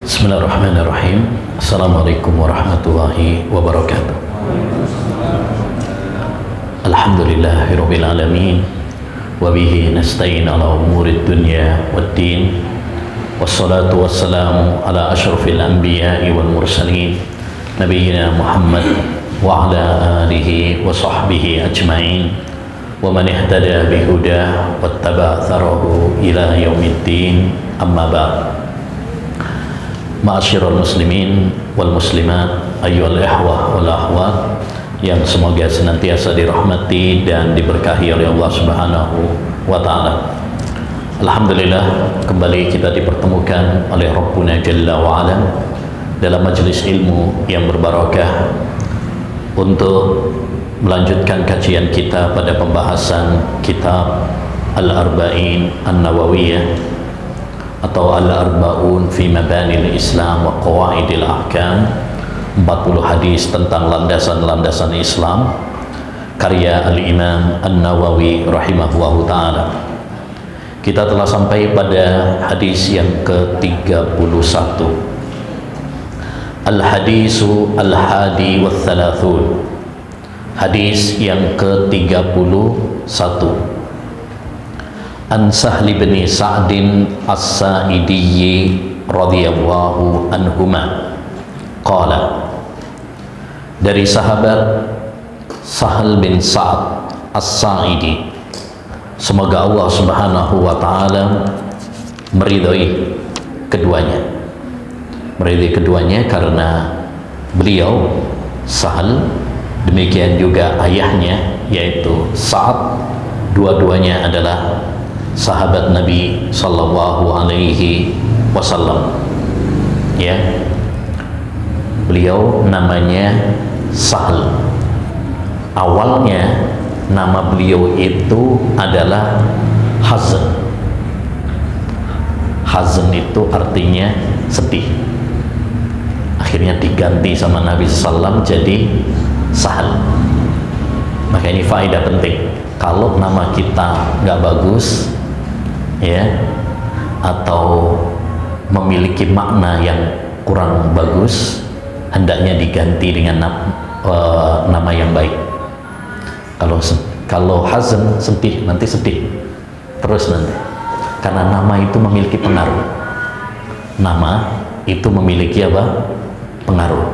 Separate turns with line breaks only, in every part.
Bismillahirrahmanirrahim. Assalamualaikum warahmatullahi wabarakatuh. Alhamdulillahirabbil alamin wa bihi nasta'in ala umurid dunya waddin. Wassalatu wassalamu ala asyrafil anbiya'i wal mursalin nabiyyina Muhammad wa ala alihi wa sahbihi ajma'in wa man ihtada bihuda wattaba atharahu ila yaumiddin. Amma ba'd. Ma'asyiral muslimin wal muslimat, ayyuhal ikhwah wal akhwat yang semoga senantiasa dirahmati dan diberkahi oleh Allah Subhanahu wa taala. Alhamdulillah, kembali kita dipertemukan oleh Rabbuna Jalla wa Ala dalam majelis ilmu yang berbarakah untuk melanjutkan kajian kita pada pembahasan kitab Al-Arba'in An-Nawawiyah atau Al-Arba'un fi Mabanil Islam wa Qawaidil Ahkam, 40 hadis tentang landasan-landasan Islam, karya Al-Imam An-Nawawi rahimahullahu ta'ala. Kita telah sampai pada hadis yang ke-31, Al-Hadisu Al-Hadi wa Thalathun, hadis yang ke-31. An Sahli bin Sa'din As-Sa'idiyyi radhiyallahu anhuma qala, dari sahabat Sahal bin Sa'ad As-Sa'idi, semoga Allah Subhanahu wa taala meridhai keduanya karena beliau Sahal, demikian juga ayahnya yaitu Sa'ad, dua-duanya adalah sahabat Nabi sallallahu alaihi wasallam. Ya, beliau namanya Sahal. Awalnya nama beliau itu adalah Hazn. Hazn itu artinya sedih. Akhirnya diganti sama Nabi sallallahu jadi Sahal. Maka ini faedah penting. Kalau nama kita nggak bagus, ya, atau memiliki makna yang kurang bagus, hendaknya diganti dengan nama yang baik. Kalau Hazn sedih, nanti sedih terus nanti, karena nama itu memiliki pengaruh. Nama itu memiliki apa? Pengaruh.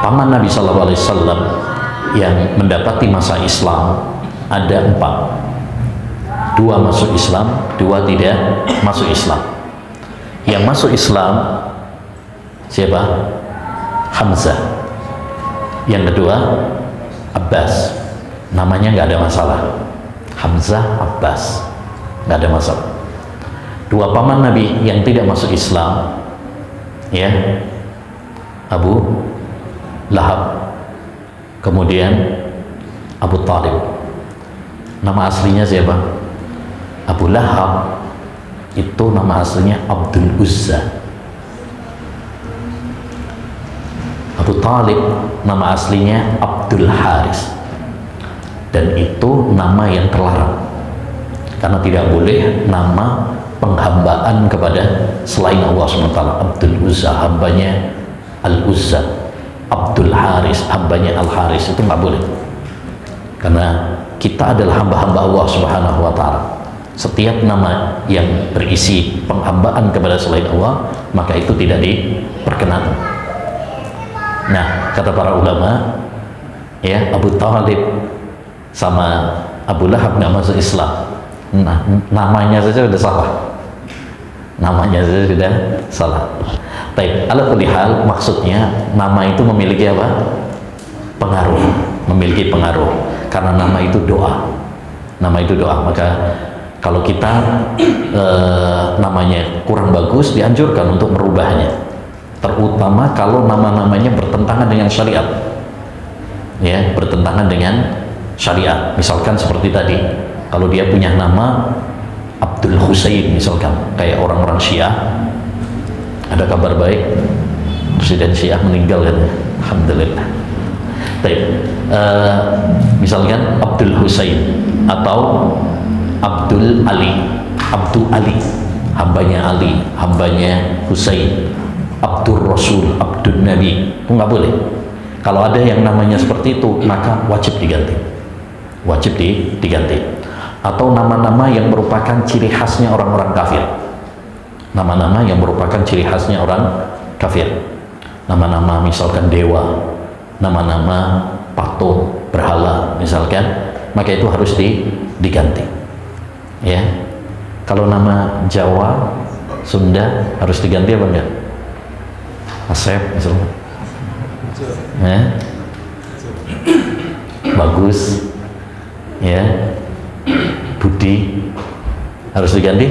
Paman Nabi Sallallahu Alaihi Wasallam yang mendapati masa Islam ada 4. 2 masuk Islam, 2 tidak masuk Islam. Yang masuk Islam siapa? Hamzah. Yang kedua Abbas. Namanya nggak ada masalah. Hamzah, Abbas, nggak ada masalah. 2 paman Nabi yang tidak masuk Islam, ya, Abu Lahab, kemudian Abu Talib. Nama aslinya siapa? Abu Lahab itu nama aslinya Abdul Uzza. Abu Talib nama aslinya Abdul Haris, dan itu nama yang terlarang karena tidak boleh nama penghambaan kepada selain Allah SWT. Abdul Uzza, hambanya Al-Uzza. Abdul Haris, hambanya Al-Haris, itu nggak boleh, karena kita adalah hamba-hamba Allah Subhanahu wa ta'ala. Setiap nama yang berisi penghambaan kepada selain Allah, maka itu tidak diperkenankan. Nah, kata para ulama, ya, Abu Talib sama Abu Lahab nggak masuk Islam. Nah, namanya saja sudah salah. Namanya saja sudah salah. Baik, ala kulli hal, maksudnya nama itu memiliki apa? Pengaruh, memiliki pengaruh. Karena nama itu doa. Nama itu doa. Maka kalau kita namanya kurang bagus, dianjurkan untuk merubahnya. Terutama kalau nama-namanya bertentangan dengan syariat. Ya, bertentangan dengan syariat. Misalkan seperti tadi, kalau dia punya nama Abdul Husain misalkan, kayak orang-orang Syiah, ada kabar baik, Presiden Syiah meninggal katanya. Alhamdulillah. Baik, misalkan Abdul Husain atau Abdul Ali, hambanya Ali, hambanya Husain, Abdur Rasul, Abdul Nabi, itu nggak boleh. Kalau ada yang namanya seperti itu, maka wajib diganti. Wajib diganti. Atau nama-nama yang merupakan ciri khasnya orang-orang kafir. Nama-nama yang merupakan ciri khasnya orang kafir. Nama-nama misalkan dewa, nama-nama patung, berhala misalkan, maka itu harus diganti. Ya. Kalau nama Jawa, Sunda harus diganti apa enggak? Asep misalnya. Ya. Bagus. Ya. Budi harus diganti?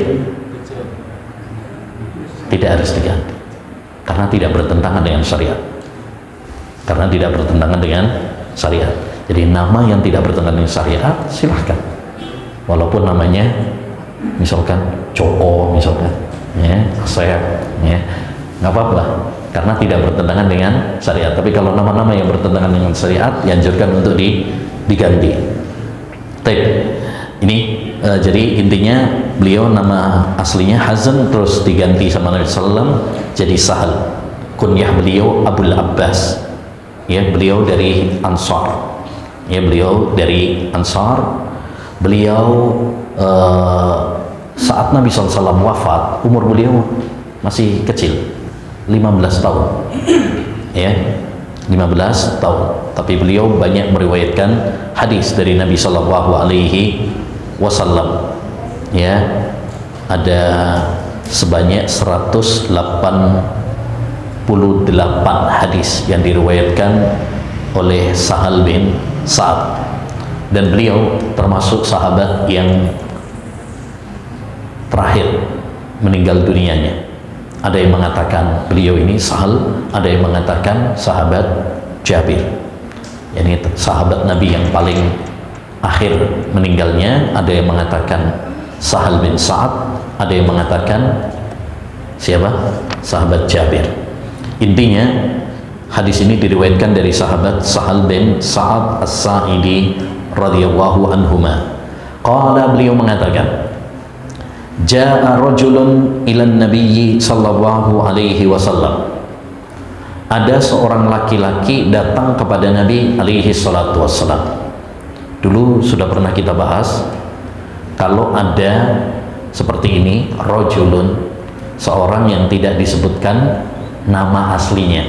Tidak harus diganti. Karena tidak bertentangan dengan syariat. Karena tidak bertentangan dengan syariat. Jadi nama yang tidak bertentangan dengan syariat silahkan. Walaupun namanya misalkan Joko misalkan, ya, Asep, ya, nggak apa-apa. Karena tidak bertentangan dengan syariat. Tapi kalau nama-nama yang bertentangan dengan syariat, dianjurkan untuk diganti. Ini jadi intinya beliau nama aslinya Hazan, terus diganti sama Nabi SAW jadi Sahal. Kunyah beliau Abul Abbas. Ya, beliau dari Ansar. Ya, beliau dari Ansar. Beliau saat Nabi SAW wafat, umur beliau masih kecil, 15 tahun. Ya, 15 tahun. Tapi beliau banyak meriwayatkan hadis dari Nabi SAW. Ya, ada sebanyak 188 hadis yang diriwayatkan oleh Sahal bin Sa'ad, dan beliau termasuk sahabat yang terakhir meninggal dunianya. Ada yang mengatakan beliau ini Sahal, ada yang mengatakan sahabat Jabir, yani sahabat Nabi yang paling akhir meninggalnya. Ada yang mengatakan Sahal bin Sa'ad, ada yang mengatakan siapa? Sahabat Jabir. Intinya hadis ini diriwayatkan dari sahabat Sahal bin Sa'ad As-Sa'idi radhiyallahu anhuma. Qala, beliau mengatakan, Ja'a rajulun ilan nabiyyi sallallahu alaihi wasallam. Ada seorang laki-laki datang kepada Nabi alaihi salatu wassalam. Dulu sudah pernah kita bahas, kalau ada seperti ini, rajulun, seorang yang tidak disebutkan nama aslinya,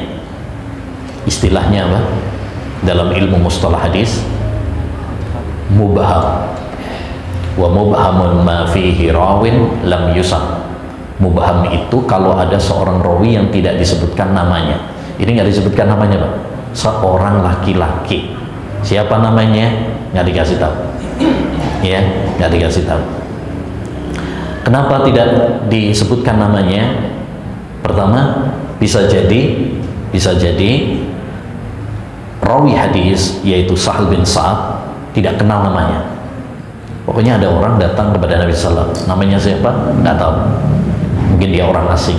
istilahnya apa? Dalam ilmu mustalah hadis, mubham. Wa mubhamun ma fihi rawin lam yusam. Mubham itu kalau ada seorang rawi yang tidak disebutkan namanya. Ini nggak disebutkan namanya, Pak. Seorang laki-laki. Siapa namanya? Nggak dikasih tahu. Ya, nggak dikasih tahu. Kenapa tidak disebutkan namanya? Pertama, bisa jadi rawi hadis yaitu Sahal bin Sa'ad tidak kenal namanya. Pokoknya ada orang datang kepada Nabi SAW, namanya siapa? Nggak tahu. Mungkin dia orang asing.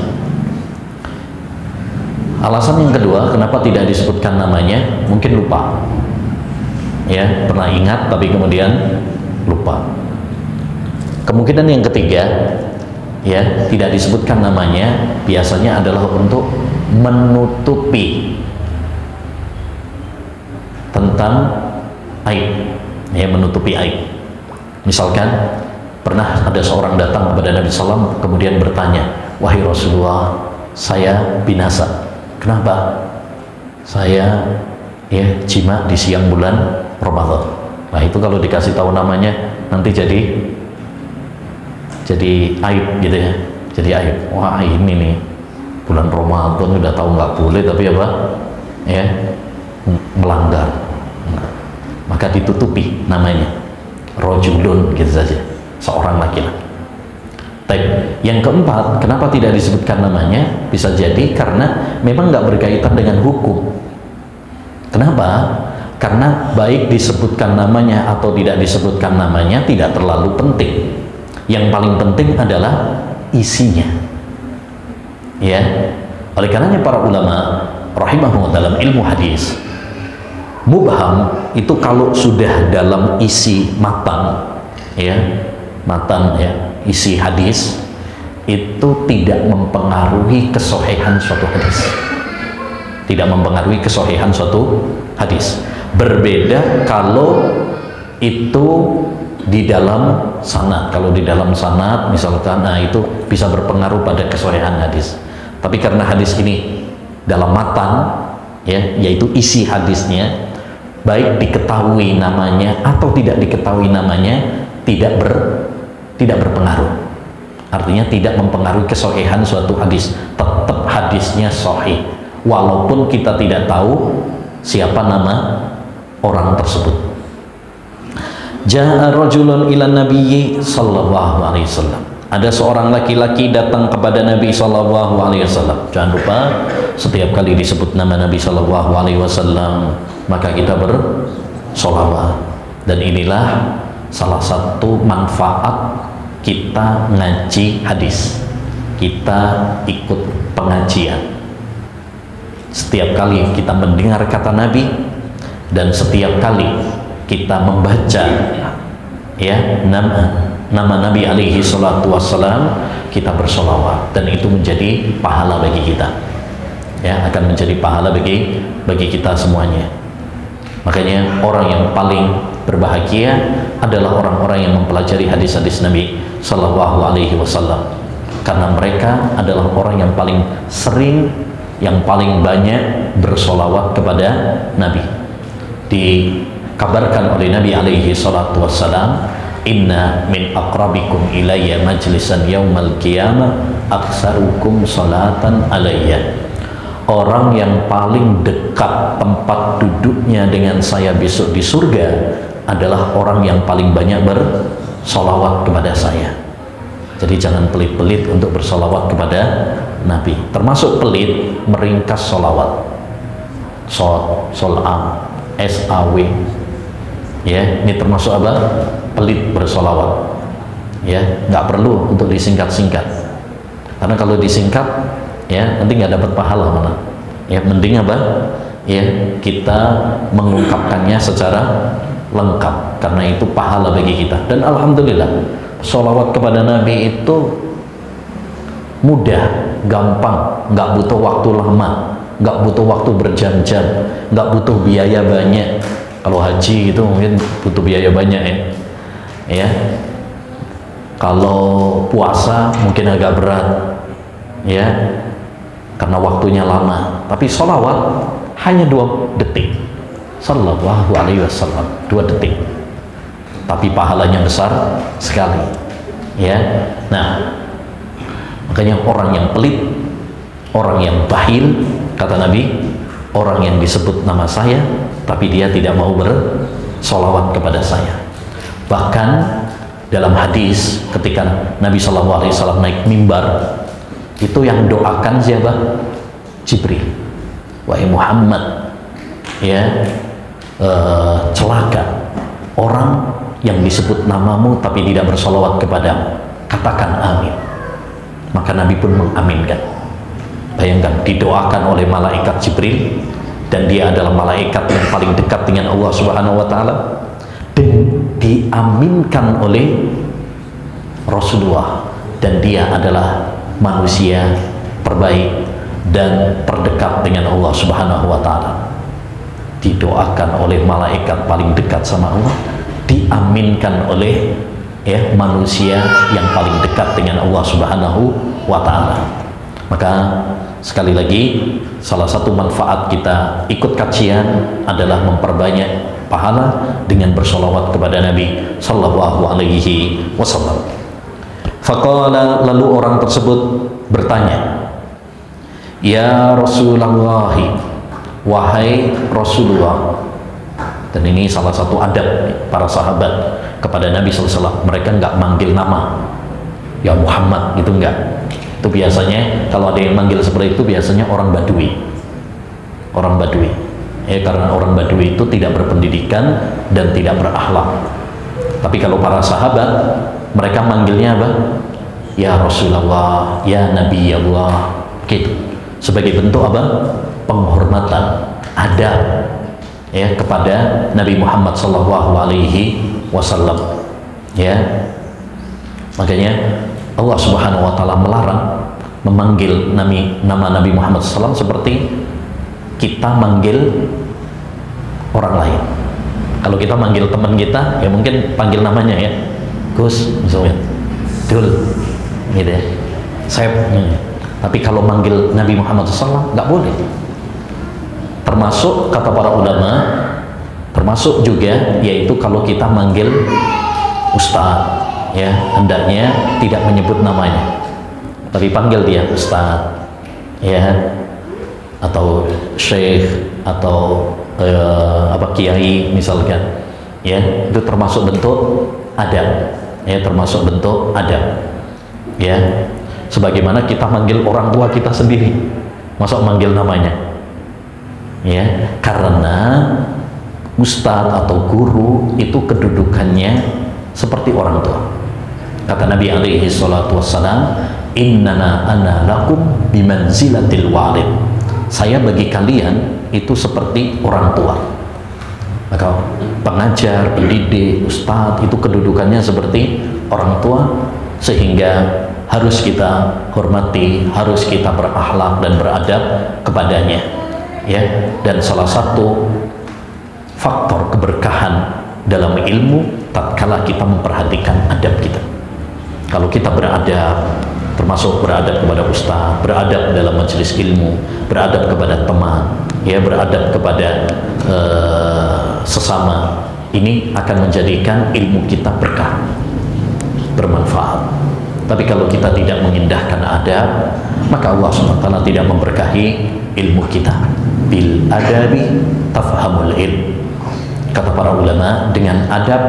Alasan yang kedua, kenapa tidak disebutkan namanya? Mungkin lupa. Ya, pernah ingat tapi kemudian lupa. Kemungkinan yang ketiga, ya, tidak disebutkan namanya biasanya adalah untuk menutupi tentang aib, ya, menutupi aib. Misalkan pernah ada seorang datang kepada Nabi SAW kemudian bertanya, wahai Rasulullah, saya binasa. Kenapa? Saya jima di siang bulan Ramadan. Nah, itu kalau dikasih tahu namanya nanti jadi aib gitu ya. Jadi aib. Wah, ini nih bulan Ramadan udah tahu nggak boleh tapi apa? Ya, melanggar. Maka ditutupi namanya. Rajulun gitu saja, seorang laki-laki. Yang keempat, kenapa tidak disebutkan namanya? Bisa jadi karena memang nggak berkaitan dengan hukum. Kenapa? Karena baik disebutkan namanya atau tidak disebutkan namanya tidak terlalu penting. Yang paling penting adalah isinya. Ya, oleh karenanya para ulama rahimahullah dalam ilmu hadis, mubham itu kalau sudah dalam isi matan, ya, isi hadis itu tidak mempengaruhi kesohihan suatu hadis. Tidak mempengaruhi kesohihan suatu hadis. Berbeda kalau itu di dalam sanad. Kalau di dalam sanad misalkan, nah itu bisa berpengaruh pada kesohihan hadis. Tapi karena hadis ini dalam matan, ya, yaitu isi hadisnya, baik diketahui namanya atau tidak diketahui namanya, tidak berpengaruh. Artinya tidak mempengaruhi kesohihan suatu hadis, tetap hadisnya sahih walaupun kita tidak tahu siapa nama orang tersebut. Ja'a rajulun ila nabiyyi sallallahu alaihi wasallam. Ada seorang laki-laki datang kepada Nabi sallallahu alaihi wasallam. Jangan lupa setiap kali disebut nama Nabi sallallahu alaihi wasallam maka kita bersolawat. Dan inilah salah satu manfaat kita ngaji hadis, kita ikut pengajian. Setiap kali kita mendengar kata Nabi dan setiap kali kita membaca ya nama Nabi alaihi salatu wassalam, kita bersolawat, dan itu menjadi pahala bagi kita, ya, akan menjadi pahala bagi kita semuanya. Makanya orang yang paling berbahagia adalah orang-orang yang mempelajari hadis-hadis Nabi Sallallahu Alaihi Wasallam, karena mereka adalah orang yang paling sering, yang paling banyak bersolawat kepada Nabi. Dikabarkan oleh Nabi Alaihi Salatu Wassalam, inna min aqrabikum ilayya majlisan yaumal qiyamah aksarukum salatan alayya. Orang yang paling dekat tempat duduknya dengan saya besok di surga adalah orang yang paling banyak bersolawat kepada saya. Jadi jangan pelit-pelit untuk bersolawat kepada Nabi. Termasuk pelit meringkas solawat. Solam, SAW. Ya, ini termasuk apa? Pelit bersolawat. Ya, nggak perlu untuk disingkat-singkat. Karena kalau disingkat, ya nanti nggak dapat pahala mana. Ya, mending apa? Ya, kita mengungkapkannya secara lengkap, karena itu pahala bagi kita. Dan alhamdulillah, sholawat kepada Nabi itu mudah, gampang, nggak butuh waktu lama, nggak butuh waktu berjam-jam, nggak butuh biaya banyak. Kalau haji itu mungkin butuh biaya banyak, ya. Kalau puasa mungkin agak berat, ya, karena waktunya lama. Tapi sholawat hanya 2 detik. Sallallahu alaihi wasallam, 2 detik. Tapi pahalanya besar sekali. Ya. Nah, makanya orang yang pelit, orang yang bakhil, kata Nabi, orang yang disebut nama saya tapi dia tidak mau bersolawat kepada saya. Bahkan dalam hadis ketika Nabi Shallallahu Alaihi Wasallam naik mimbar, itu yang doakan siapa? Jibril. Wahai Muhammad, ya, celaka orang yang disebut namamu tapi tidak bersolawat kepadamu, katakan amin. Maka Nabi pun mengaminkan. Bayangkan, didoakan oleh malaikat Jibril, dan dia adalah malaikat yang paling dekat dengan Allah Subhanahu wa Ta'ala, dan diaminkan oleh Rasulullah, dan dia adalah manusia terbaik dan terdekat dengan Allah Subhanahu wa Ta'ala. Didoakan oleh malaikat paling dekat sama Allah, diaminkan oleh manusia yang paling dekat dengan Allah Subhanahu wa Ta'ala. Maka sekali lagi, salah satu manfaat kita ikut kajian adalah memperbanyak pahala dengan bersolawat kepada Nabi Sallallahu Alaihi Wasallam. Faqala, lalu orang tersebut bertanya, ya Rasulullah, wahai Rasulullah. Dan ini salah satu adab para sahabat kepada Nabi SAW. Mereka nggak manggil nama, ya Muhammad gitu, enggak. Itu biasanya kalau ada yang manggil seperti itu biasanya orang Badui. Orang Badui. Ya, karena orang Badui itu tidak berpendidikan dan tidak berakhlak. Tapi kalau para sahabat, mereka manggilnya apa? Ya Rasulullah, ya Nabi Allah, gitu. Sebagai bentuk apa? Penghormatan, adab, ya, kepada Nabi Muhammad Sallallahu Alaihi Wasallam. Ya, makanya Allah Subhanahu wa taala melarang memanggil nama Nabi Muhammad SAW seperti kita manggil orang lain. Kalau kita manggil teman kita, ya mungkin panggil namanya ya, Gus misalnya, Dul, gitu ya, Sep. Tapi kalau manggil Nabi Muhammad SAW nggak boleh. Termasuk kata para ulama, termasuk juga yaitu kalau kita manggil Ustadz, ya hendaknya tidak menyebut namanya, tapi panggil dia Ustadz, ya, atau Syekh, atau Kiai misalkan, ya itu termasuk bentuk adab, ya termasuk bentuk adab, ya. Sebagaimana kita manggil orang tua kita sendiri, masa manggil namanya, ya, karena ustadz atau guru itu kedudukannya seperti orang tua. Kata Nabi alaihi salatu wassalam, innana ana lakum bimanzilatil walid. Saya bagi kalian itu seperti orang tua. Maka pengajar, pendidik, ustadz itu kedudukannya seperti orang tua, sehingga harus kita hormati, harus kita berakhlak dan beradab kepadanya, ya. Dan salah satu faktor keberkahan dalam ilmu tatkala kita memperhatikan adab kita. Kalau kita beradab, termasuk beradab kepada ustaz, beradab dalam majelis ilmu, beradab kepada teman, ya, beradab kepada sesama, ini akan menjadikan ilmu kita berkah, bermanfaat. Tapi kalau kita tidak mengindahkan adab, maka Allah SWT tidak memberkahi ilmu kita. Bil adabi tafhamul ilm. Kata para ulama, dengan adab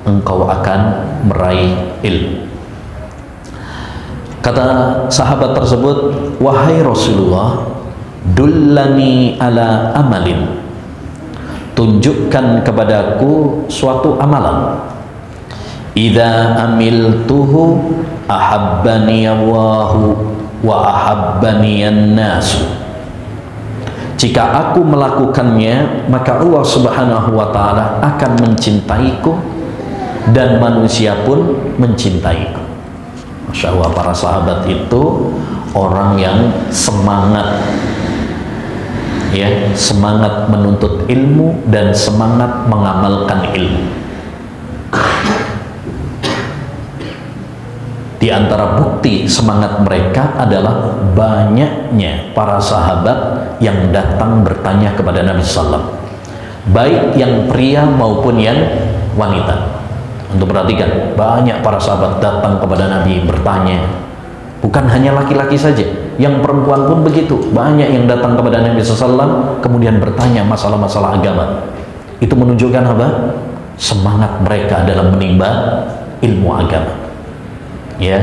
engkau akan meraih ilmu. Kata sahabat tersebut, wahai Rasulullah, dullani ala amalin, tunjukkan kepadaku suatu amalan. Idza amiltuhu ahabbani Allahu wa ahabbani an-nas. Jika aku melakukannya, maka Allah Subhanahu wa taala akan mencintaiku dan manusia pun mencintaiku. Masya Allah, para sahabat itu orang yang semangat, ya, semangat menuntut ilmu dan semangat mengamalkan ilmu. Di antara bukti semangat mereka adalah banyaknya para sahabat yang datang bertanya kepada Nabi SAW, baik yang pria maupun yang wanita. Untuk perhatikan, banyak para sahabat datang kepada Nabi bertanya. Bukan hanya laki-laki saja, yang perempuan pun begitu. Banyak yang datang kepada Nabi SAW kemudian bertanya masalah-masalah agama. Itu menunjukkan apa? Semangat mereka dalam menimba ilmu agama, ya,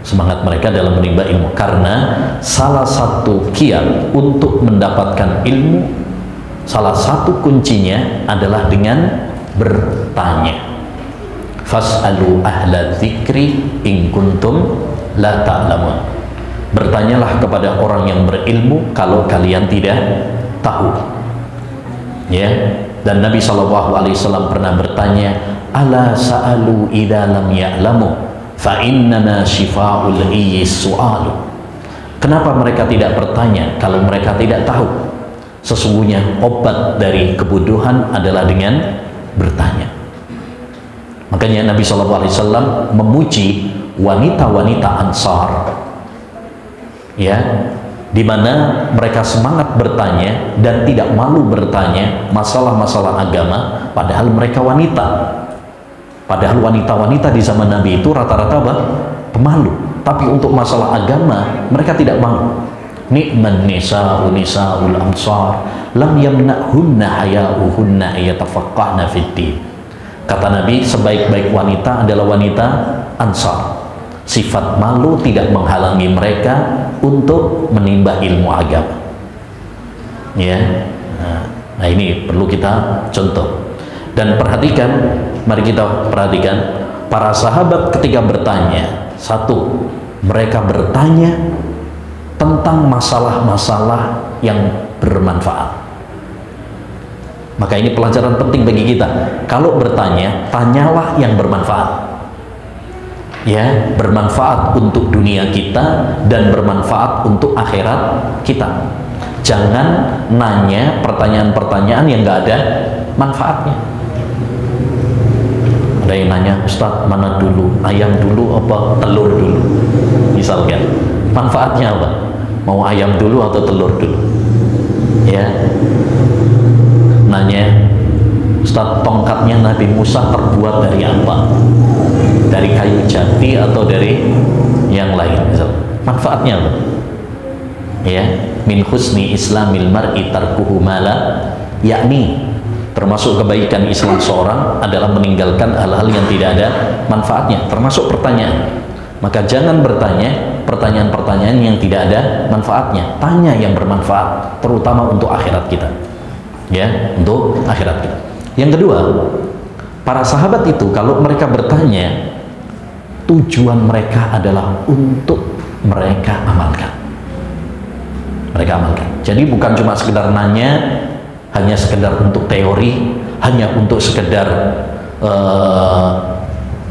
semangat mereka dalam menimba ilmu. Karena salah satu kiat untuk mendapatkan ilmu, salah satu kuncinya adalah dengan bertanya. Fas'alu ahla dzikri in kuntum la ta'lamun. Bertanyalah kepada orang yang berilmu kalau kalian tidak tahu, ya. Dan Nabi SAW pernah bertanya, ala sa'alu idza lam ya'lamu fa innana shifa'ul iyyi su'alu. Kenapa mereka tidak bertanya kalau mereka tidak tahu? Sesungguhnya obat dari kebodohan adalah dengan bertanya. Makanya Nabi SAW memuji wanita-wanita Ansar, ya, di mana mereka semangat bertanya dan tidak malu bertanya masalah-masalah agama, padahal mereka wanita. Padahal wanita-wanita di zaman Nabi itu rata-rata apa? Pemalu. Tapi untuk masalah agama mereka tidak malu. Ni'man nisa'u nisa'ul ansar lam yamna'hunna haya'uhunna ayatafaqqahna fid-din. Kata Nabi, sebaik-baik wanita adalah wanita Ansar. Sifat malu tidak menghalangi mereka untuk menimba ilmu agama, ya. Nah ini perlu kita contoh dan perhatikan. Mari kita perhatikan para sahabat ketika bertanya. Satu, mereka bertanya tentang masalah-masalah yang bermanfaat. Maka ini pelajaran penting bagi kita. Kalau bertanya, tanyalah yang bermanfaat. ya, bermanfaat untuk dunia kita dan bermanfaat untuk akhirat kita. Jangan nanya pertanyaan-pertanyaan yang nggak ada manfaatnya. Ada yang nanya, Ustadz, mana dulu, ayam dulu apa telur dulu, misalkan. Manfaatnya apa? Mau ayam dulu atau telur dulu? Ya, nanya, Ustadz, tongkatnya Nabi Musa terbuat dari apa? Dari kayu jati atau dari yang lain? Misal, manfaatnya apa? Ya, min husni islamil mar'i tarkuhu mala, yakni termasuk kebaikan Islam seorang adalah meninggalkan hal-hal yang tidak ada manfaatnya, termasuk pertanyaan. Maka jangan bertanya pertanyaan-pertanyaan yang tidak ada manfaatnya. Tanya yang bermanfaat, terutama untuk akhirat kita. Ya, untuk akhirat kita. Yang kedua, para sahabat itu kalau mereka bertanya, tujuan mereka adalah untuk mereka amalkan. Mereka amalkan. Jadi bukan cuma sekedar nanya, hanya sekedar untuk teori, hanya untuk sekedar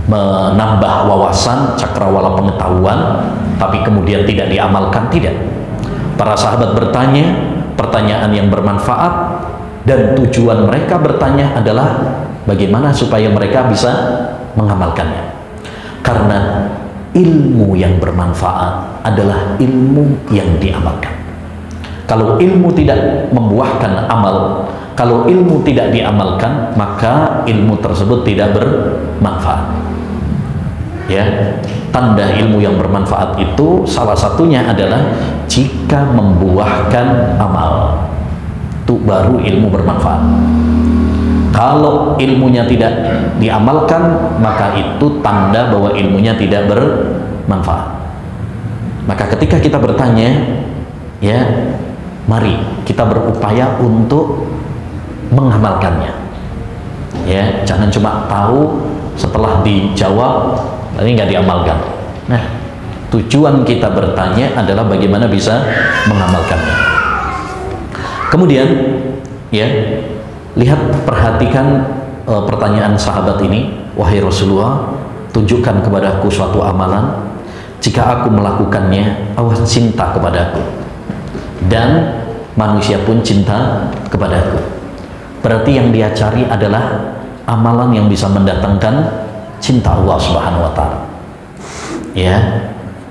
menambah wawasan, cakrawala pengetahuan, tapi kemudian tidak diamalkan. Tidak. Para sahabat bertanya pertanyaan yang bermanfaat, dan tujuan mereka bertanya adalah bagaimana supaya mereka bisa mengamalkannya. Karena ilmu yang bermanfaat adalah ilmu yang diamalkan. Kalau ilmu tidak membuahkan amal, kalau ilmu tidak diamalkan, maka ilmu tersebut tidak bermanfaat. Ya, tanda ilmu yang bermanfaat itu salah satunya adalah jika membuahkan amal, itu baru ilmu bermanfaat. Kalau ilmunya tidak diamalkan, maka itu tanda bahwa ilmunya tidak bermanfaat. Maka ketika kita bertanya, ya, mari kita berupaya untuk mengamalkannya. Ya, jangan cuma tahu setelah dijawab tapi nggak diamalkan. Nah, tujuan kita bertanya adalah bagaimana bisa mengamalkannya. Kemudian, ya, lihat, perhatikan pertanyaan sahabat ini. Wahai Rasulullah, tunjukkan kepadaku suatu amalan, jika aku melakukannya Allah cinta kepadaku dan manusia pun cinta kepadaku. Berarti yang dia cari adalah amalan yang bisa mendatangkan cinta Allah Subhanahu wa Ta'ala. Ya,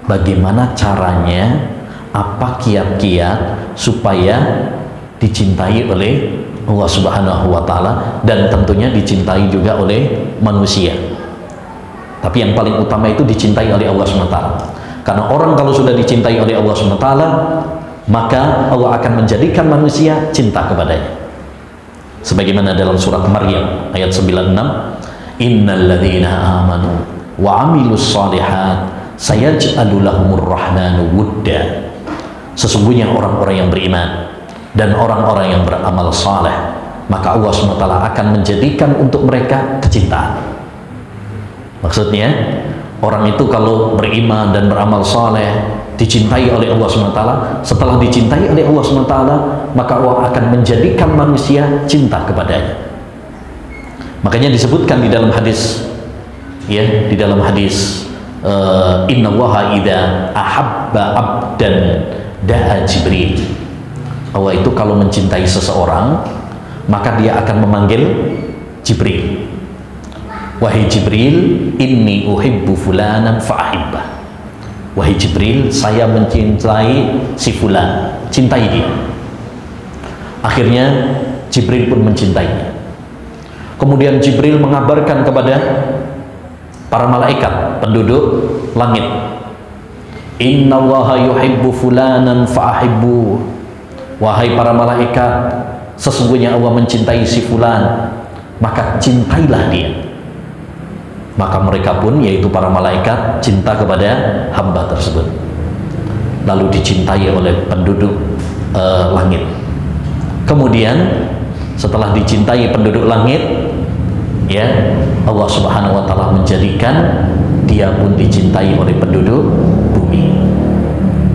bagaimana caranya, apa kiat-kiat supaya dicintai oleh Allah Subhanahu wa Ta'ala dan tentunya dicintai juga oleh manusia. Tapi yang paling utama itu dicintai oleh Allah Subhanahu wa Ta'ala. Karena orang kalau sudah dicintai oleh Allah Subhanahu wa Ta'ala, maka Allah akan menjadikan manusia cinta kepadanya. Sebagaimana dalam surat Maryam ayat 96, innal ladzina amanu wa amilus shalihat sayaj'alu lahumur rahmanu wudda. Sesungguhnya orang-orang yang beriman dan orang-orang yang beramal saleh, maka Allah SWT akan menjadikan untuk mereka kecintaan. Maksudnya, orang itu kalau beriman dan beramal saleh, dicintai oleh Allah SWT, setelah dicintai oleh Allah SWT, maka Allah akan menjadikan manusia cinta kepadanya. Makanya disebutkan di dalam hadis, ya, di dalam hadis, innallaha idza ahabba abdan da'a Jibril. Allah itu kalau mencintai seseorang, maka dia akan memanggil Jibril. Wahai Jibril, inni uhibbu fulanan fa'ahibbah. Wahai Jibril, saya mencintai si fulan, cintai dia. Akhirnya Jibril pun mencintainya. Kemudian Jibril mengabarkan kepada para malaikat penduduk langit, innallaha yuhibbu fulanan fa'ahibbu. Wahai para malaikat, sesungguhnya Allah mencintai si fulan, maka cintailah dia. Maka mereka pun, yaitu para malaikat, cinta kepada hamba tersebut, lalu dicintai oleh penduduk langit. Kemudian setelah dicintai penduduk langit, ya, Allah Subhanahu wa Ta'ala menjadikan dia pun dicintai oleh penduduk bumi.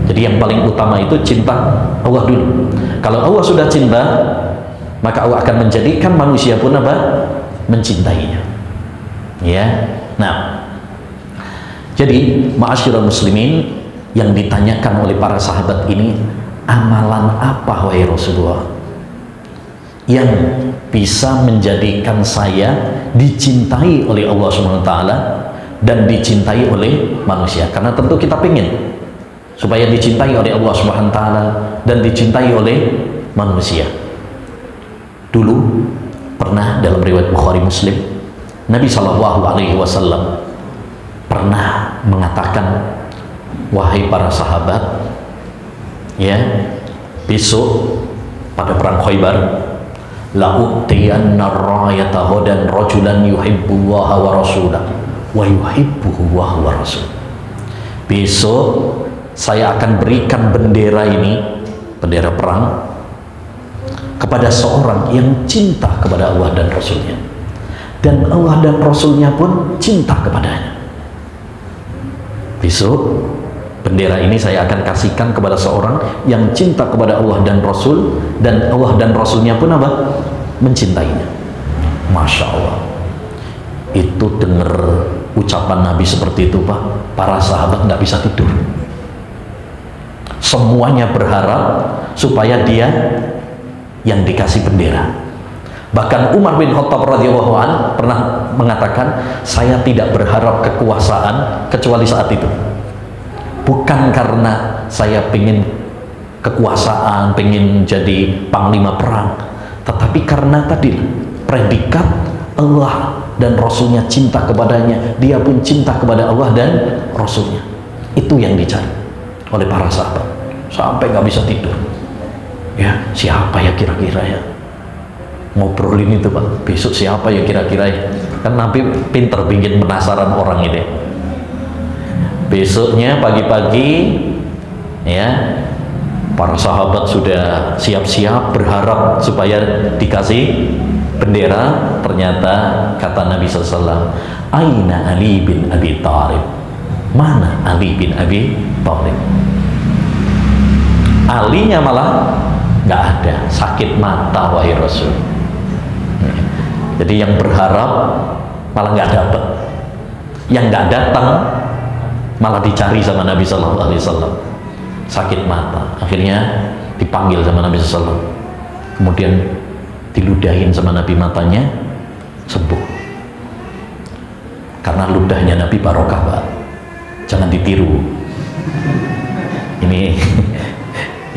Jadi yang paling utama itu cinta Allah dulu. Kalau Allah sudah cinta, maka Allah akan menjadikan manusia pun apa? Mencintainya. Ya. Nah, Jadi ma'asyiral muslimin, yang ditanyakan oleh para sahabat ini, amalan apa wahai Rasulullah yang bisa menjadikan saya dicintai oleh Allah SWT dan dicintai oleh manusia? Karena tentu kita pengen supaya dicintai oleh Allah SWT dan dicintai oleh manusia. Dulu pernah dalam riwayat Bukhari Muslim, Nabi SAW pernah mengatakan, wahai para sahabat, ya, besok pada perang Khaybar, la'utiyanna rayata ghadan rajulan yuhibbullaha wa rasulah wa yuhibbuhu wa huwa rasul. Besok saya akan berikan bendera ini, bendera perang, kepada seorang yang cinta kepada Allah dan Rasulnya, dan Allah dan Rasulnya pun cinta kepadanya. Besok bendera ini saya akan kasihkan kepada seorang yang cinta kepada Allah dan Rasul, dan Allah dan Rasulnya pun apa? Mencintainya. Masya Allah. Itu dengar ucapan Nabi seperti itu, Pak, para sahabat nggak bisa tidur. Semuanya berharap supaya dia yang dikasih bendera. Bahkan Umar bin Khattab radhiyallahu an pernah mengatakan, saya tidak berharap kekuasaan kecuali saat itu. Bukan karena saya pengen kekuasaan, pengen jadi panglima perang, tetapi karena tadi predikat Allah dan Rasulnya cinta kepadanya, dia pun cinta kepada Allah dan Rasulnya. Itu yang dicari oleh para sahabat, sampai nggak bisa tidur. Ya, siapa ya kira-kira ya? Ngobrolin itu, Pak, besok siapa ya kira-kira ya? Kan Nabi pinter bikin penasaran orang ini. Besoknya pagi-pagi, ya, para sahabat sudah siap-siap berharap supaya dikasih bendera. Ternyata kata Nabi SAW, Aina Ali bin Abi Thalib? Mana Ali bin Abi Thalib? Alinya malah nggak ada, sakit mata wahai Rasul. Jadi yang berharap malah nggak dapat, yang nggak datang malah dicari sama Nabi Sallallahu Alaihi Wasallam. Sakit mata, akhirnya dipanggil sama Nabi SAW, kemudian diludahin sama Nabi, matanya sembuh. Karena ludahnya Nabi barokah, Pak, jangan ditiru.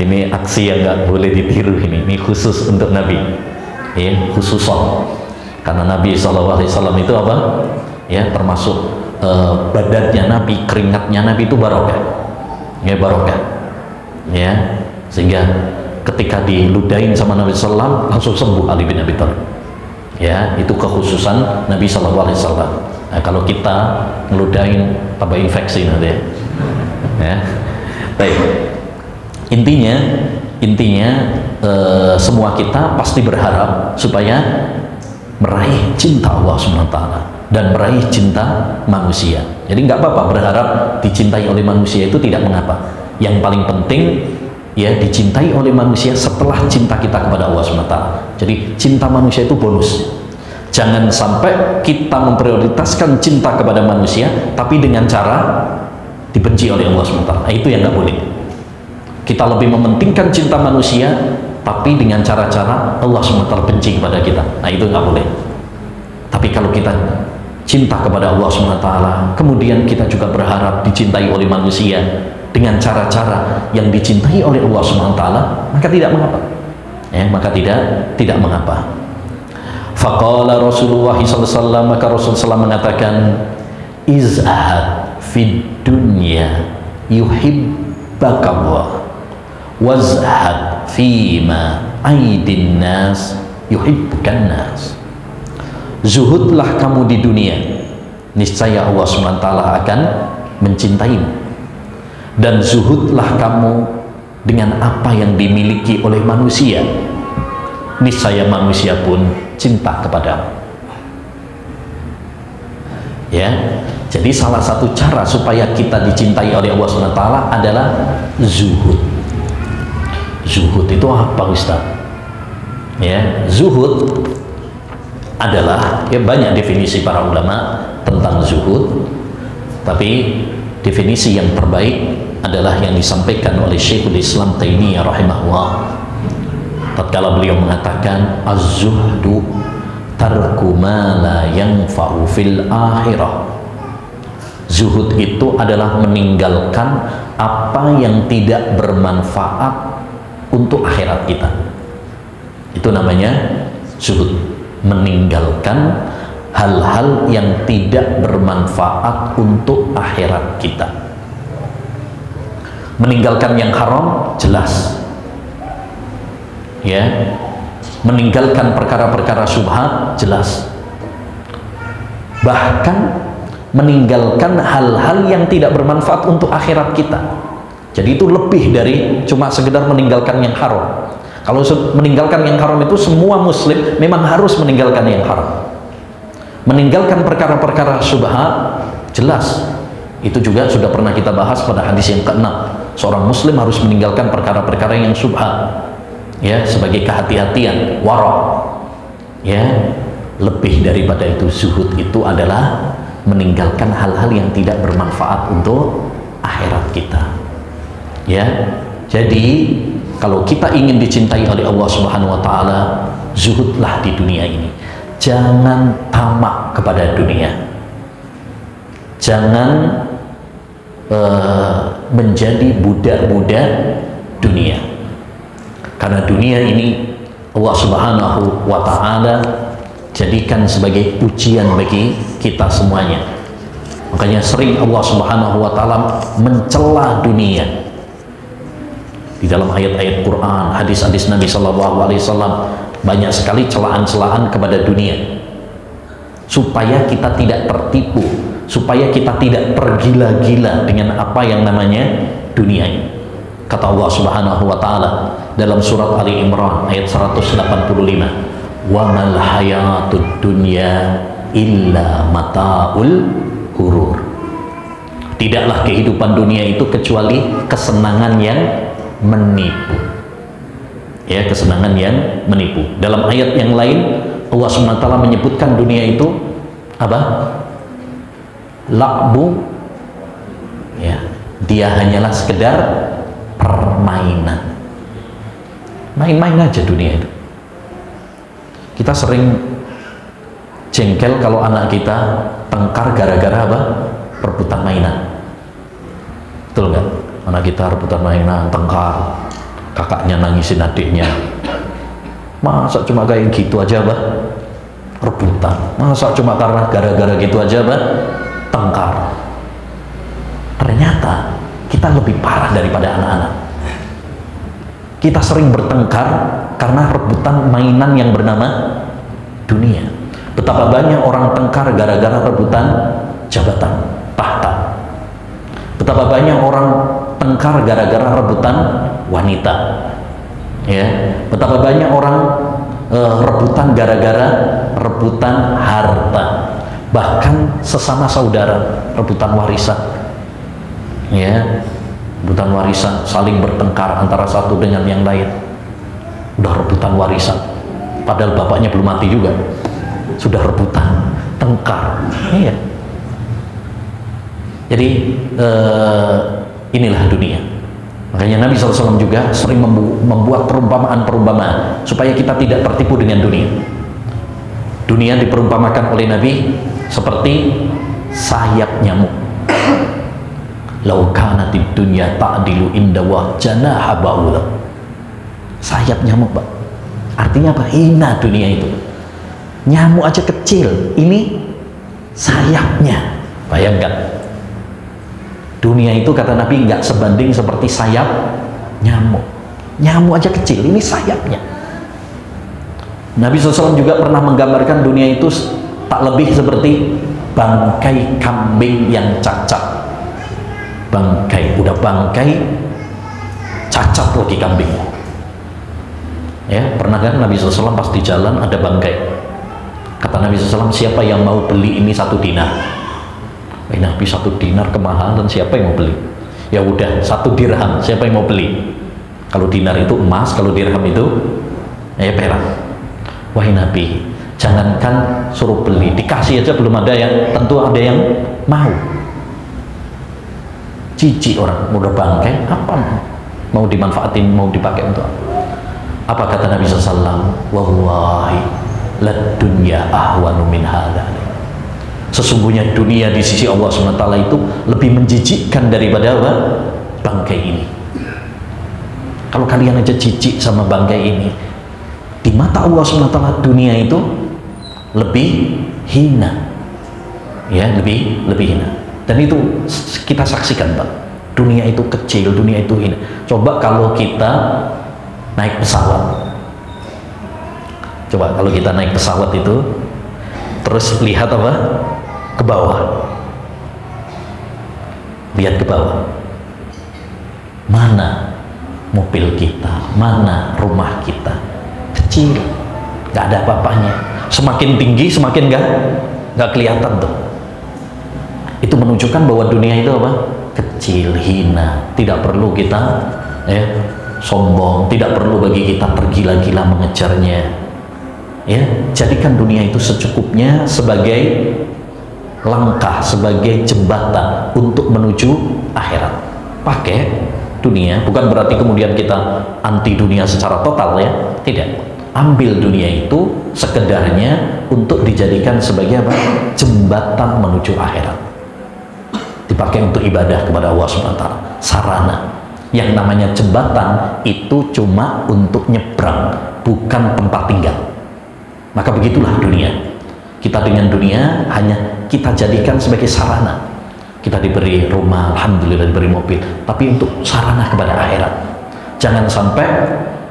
Ini aksi yang nggak boleh ditiru. Ini khusus untuk Nabi, ya, khususon. Karena Nabi SAW itu apa? Ya, termasuk badannya Nabi, keringatnya Nabi itu barokah, ya, barokah, ya, sehingga ketika diludahin sama Nabi SAW langsung sembuh Ali bin Abi Thalib. Ya, itu kekhususan Nabi SAW. Nah, kalau kita ngeludahin tambah infeksi nanti, ya. Baik. Intinya semua kita pasti berharap supaya meraih cinta Allah SWT dan meraih cinta manusia. Jadi nggak apa-apa berharap dicintai oleh manusia, itu tidak mengapa. Yang paling penting, ya, dicintai oleh manusia setelah cinta kita kepada Allah SWT. Jadi cinta manusia itu bonus. Jangan sampai kita memprioritaskan cinta kepada manusia tapi dengan cara dibenci oleh Allah SWT. Nah, itu yang nggak boleh. Kita lebih mementingkan cinta manusia tapi dengan cara-cara Allah SWT benci kepada kita. Nah, itu nggak boleh. Tapi kalau kita cinta kepada Allah SWT, kemudian kita juga berharap dicintai oleh manusia dengan cara-cara yang dicintai oleh Allah SWT, maka tidak mengapa. Ya, maka tidak mengapa. Faqala Rasulullah SAW, maka Rasulullah SAW mengatakan, izhad fid dunya yuhibbakallah, wazhad fima aidin nas yuhibbukan nas. Zuhudlah kamu di dunia, niscaya Allah SWT akan mencintaimu, dan zuhudlah kamu dengan apa yang dimiliki oleh manusia, niscaya manusia pun cinta kepadamu. Ya, jadi salah satu cara supaya kita dicintai oleh Allah SWT adalah zuhud. Zuhud itu apa, Ustaz? Ya, zuhud adalah, ya, banyak definisi para ulama tentang zuhud. Tapi definisi yang terbaik adalah yang disampaikan oleh Syekhul Islam Taimiyah rahimahullah tatkala beliau mengatakan az-zuhdu tarku ma la yanfa'u fil akhirah. Zuhud itu adalah meninggalkan apa yang tidak bermanfaat untuk akhirat kita. Itu namanya zuhud, meninggalkan hal-hal yang tidak bermanfaat untuk akhirat kita. Meninggalkan yang haram jelas, ya. Meninggalkan perkara-perkara syubhat jelas. Bahkan meninggalkan hal-hal yang tidak bermanfaat untuk akhirat kita. Jadi itu lebih dari cuma sekedar meninggalkan yang haram. Kalau meninggalkan yang haram itu semua muslim memang harus meninggalkan yang haram. Meninggalkan perkara-perkara syubhat jelas. Itu juga sudah pernah kita bahas pada hadis yang ke-6. Seorang muslim harus meninggalkan perkara-perkara yang syubhat. Ya, sebagai kehati-hatian, wara. Ya, lebih daripada itu zuhud itu adalah meninggalkan hal-hal yang tidak bermanfaat untuk akhirat kita. Ya, jadi kalau kita ingin dicintai oleh Allah Subhanahu wa taala, zuhudlah di dunia ini. Jangan tamak kepada dunia. Jangan menjadi budak-budak dunia. Karena dunia ini Allah Subhanahu wa taala jadikan sebagai ujian bagi kita semuanya. Makanya sering Allah Subhanahu wa taala mencela dunia. Di dalam ayat-ayat Quran, hadis-hadis Nabi sallallahu alaihi wasallam banyak sekali celaan-celaan kepada dunia. Supaya kita tidak tertipu, supaya kita tidak tergila-gila dengan apa yang namanya dunia ini. Kata Allah Subhanahu wa taala dalam surat Ali Imran ayat 185, "Wa mal hayatud dunya illa mataul ghurur." Tidaklah kehidupan dunia itu kecuali kesenangan yang menipu. Ya, kesenangan yang menipu. Dalam ayat yang lain Allah Subhanahu wa taala menyebutkan dunia itu apa? La'bu. Ya, dia hanyalah sekedar permainan. Main-main aja dunia itu. Kita sering jengkel kalau anak kita tengkar gara-gara apa? Rebutan mainan. Betul nggak? Anak kita rebutan mainan, tengkar, kakaknya nangisin adiknya. Masa cuma kayak gitu aja, bah? Rebutan. Masa cuma karena gara-gara gitu aja, bah? Tengkar. Ternyata kita lebih parah daripada anak-anak. Kita sering bertengkar karena rebutan mainan yang bernama dunia. Betapa banyak orang tengkar gara-gara rebutan jabatan, tahta. Betapa banyak orang tengkar gara-gara rebutan wanita. Ya, betapa banyak orang rebutan gara-gara rebutan harta. Bahkan sesama saudara rebutan warisan. Ya, rebutan warisan, saling bertengkar antara satu dengan yang lain. Udah rebutan warisan, padahal bapaknya belum mati juga, sudah rebutan, tengkar. Iya. Jadi inilah dunia. Makanya Nabi SAW juga sering membuat perumpamaan-perumpamaan supaya kita tidak tertipu dengan dunia. Dunia diperumpamakan oleh Nabi seperti sayap nyamuk. Lau kanatid dunya ta'dilu inda wa janaha ba'udha. Sayap nyamuk, Pak. Artinya apa? Hina dunia itu. Nyamuk aja kecil, ini sayapnya. Bayangkan. Dunia itu kata Nabi nggak sebanding seperti sayap nyamuk. Nyamuk aja kecil, ini sayapnya. Nabi SAW juga pernah menggambarkan dunia itu tak lebih seperti bangkai kambing yang cacat. Bangkai, udah bangkai, cacat lagi kambingnya. Ya, pernah kan Nabi SAW pas di jalan ada bangkai. Kata Nabi SAW, siapa yang mau beli ini 1 dinar? Nabi 1 dinar kemahalan, siapa yang mau beli? Ya udah 1 dirham, siapa yang mau beli? Kalau dinar itu emas, kalau dirham itu perak. Wahai Nabi, jangankan suruh beli, dikasih aja belum ada yang, tentu ada yang mau. Jijik orang udah bangkai, apa mau dimanfaatin, mau dipakai untuk apa? Apa kata Nabi SAW? Wallahi lad dunya ahwanu min hadha. Sesungguhnya dunia di sisi Allah SWT itu lebih menjijikkan daripada apa? Bangkai ini. Kalau kalian aja jijik sama bangkai ini, di mata Allah SWT dunia itu lebih hina, ya, lebih hina. Dan itu kita saksikan, Pak. Dunia itu kecil, dunia itu hina. Coba kalau kita naik pesawat, coba kalau kita naik pesawat itu terus lihat apa? Ke bawah, lihat ke bawah, mana mobil kita, mana rumah kita, kecil, nggak ada apa-apanya. Semakin tinggi semakin nggak kelihatan tuh. Itu menunjukkan bahwa dunia itu apa? Kecil, hina. Tidak perlu kita sombong, tidak perlu bagi kita tergila-gila mengejarnya. Ya, jadikan dunia itu secukupnya sebagai langkah, sebagai jembatan untuk menuju akhirat. Pakai dunia, bukan berarti kemudian kita anti dunia secara total, ya, tidak. Ambil dunia itu sekedarnya untuk dijadikan sebagai apa? Jembatan menuju akhirat. Dipakai untuk ibadah kepada Allah SWT, sarana. Yang namanya jembatan itu cuma untuk nyebrang, bukan tempat tinggal. Maka begitulah dunia. Kita dengan dunia hanya kita jadikan sebagai sarana. Kita diberi rumah, alhamdulillah, diberi mobil, tapi untuk sarana kepada akhirat. Jangan sampai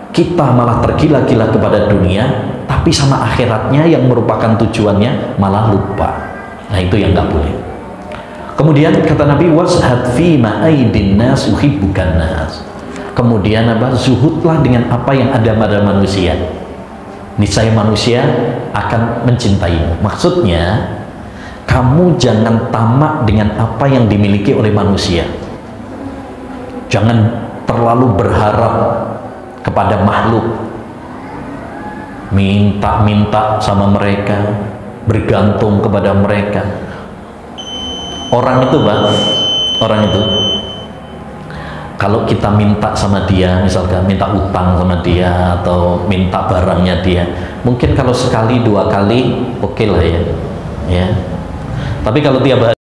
kita malah tergila-gila kepada dunia, tapi sama akhiratnya yang merupakan tujuannya malah lupa. Nah, itu yang nggak boleh. Kemudian kata Nabi, washad fi ma aidin nas uhibbukan nas. Kemudian apa? Zuhudlah dengan apa yang ada pada manusia. Niscaya manusia akan mencintaimu. Maksudnya, kamu jangan tamak dengan apa yang dimiliki oleh manusia. Jangan terlalu berharap kepada makhluk, minta-minta sama mereka, bergantung kepada mereka. Orang itu, Pak, orang itu kalau kita minta sama dia, misalkan minta utang sama dia atau minta barangnya dia, mungkin kalau sekali dua kali oke lah, ya. Tapi kalau tiap hari